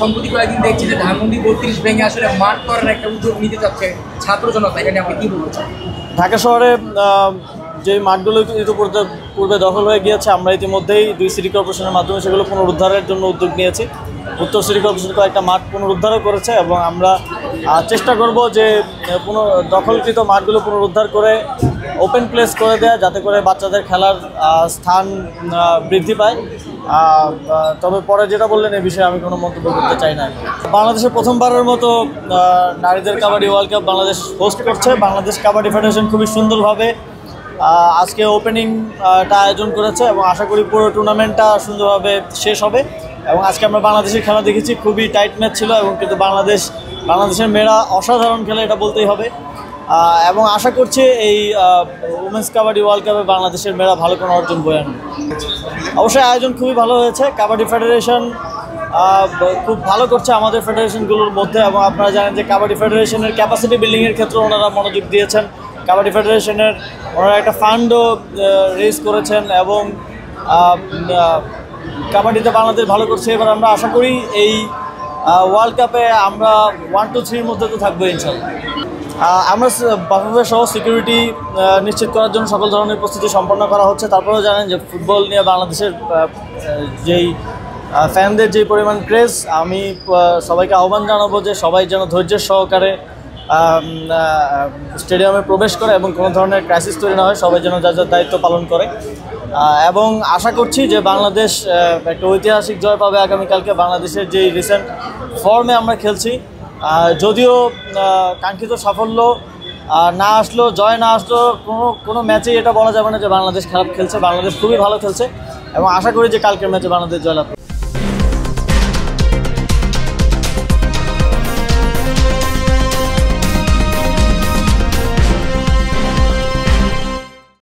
সম্প্রতি কয়েকদিন দেখছি যে ধানমন্ডি ৩২ ভেঙে আসলে মাঠ করার একটা উদ্যোগ নিতে চাচ্ছে ছাত্র জনতা, এটা নিয়ে আপনি কি বলছেন? ঢাকা শহরে যে মাঠগুলো পূর্বে দখল হয়ে গিয়েছে, আমরা ইতিমধ্যেই ২ সিটি কর্পোরেশনের মাধ্যমে সেগুলো পুনরুদ্ধারের জন্য উদ্যোগ নিয়েছি। উত্তর সিটি কর্পোরেশন কয়েকটা মাঠ পুনরুদ্ধারও করেছে এবং আমরা চেষ্টা করব যে দখলকৃত মাঠগুলো পুনরুদ্ধার করে ওপেন প্লেস করে দেয়া, যাতে করে বাচ্চাদের খেলার স্থান বৃদ্ধি পায়। তবে পরে যেটা বললেন এই বিষয়ে আমি কোনো মন্তব্য করতে চাই না। বাংলাদেশে প্রথমবারের মতো নারীদের kabaddi world cup Bangladesh host করছে। বাংলাদেশ কাবাডি ফেডারেশন খুবই সুন্দরভাবে আজকে ওপেনিংটা আয়োজন করেছে এবং আশা করি পুরো টুর্নামেন্টটা সুন্দরভাবে শেষ হবে। এবং আজকে আমরা বাংলাদেশের খেলা দেখেছি, খুবই টাইট ম্যাচ ছিল এবং কিন্তু বাংলাদেশের মেয়েরা অসাধারণ খেলে, এটা বলতেই হবে। এবং আশা করছি এই উমেন্স কাবাডি ওয়ার্ল্ড কাপে বাংলাদেশের মেয়েরা ভালো কোনো অর্জন বয়ে আনবে। অবশ্যই আয়োজন খুবই ভালো হয়েছে। কাবাডি ফেডারেশন খুব ভালো করছে আমাদের ফেডারেশনগুলোর মধ্যে, এবং আপনারা জানেন যে কাবাডি ফেডারেশনের ক্যাপাসিটি বিল্ডিংয়ের ক্ষেত্রে ওনারা মনোযোগ দিয়েছেন। কাবাডি ফেডারেশনের ওনারা একটা ফান্ডও রেজ করেছেন এবং কাবাডিতে বাংলাদেশ ভালো করছে। এবার আমরা আশা করি এই ওয়ার্ল্ড কাপে আমরা 1-2-3 মধ্যে তো থাকবো ইনশাল্লাহ। আমরা বাফুফে সহ সিকিউরিটি নিশ্চিত করার জন্য সকল ধরনের প্রস্তুতি সম্পন্ন করা হচ্ছে। তারপরেও জানেন যে ফুটবল নিয়ে বাংলাদেশের যেই ফ্যানদের যেই পরিমাণ ক্রেজ, আমি সবাইকে আহ্বান জানাবো যে সবাই যেন ধৈর্যের সহকারে স্টেডিয়ামে প্রবেশ করে এবং কোনো ধরনের ক্রাইসিস তৈরি না হয়, সবাই যেন যার যার দায়িত্ব পালন করে। এবং আশা করছি যে বাংলাদেশ একটা ঐতিহাসিক জয় পাবে আগামীকালকে। বাংলাদেশের যেই রিসেন্ট ফর্মে আমরা খেলছি, যদিও কাঙ্ক্ষিত সাফল্য না আসলো, জয় না আসলো, কোনো ম্যাচেই এটা বলা যাবে না যে বাংলাদেশ খারাপ খেলছে। বাংলাদেশ খুবই ভালো খেলছে এবং আশা করি যে কালকের ম্যাচে বাংলাদেশ জয়লাভ।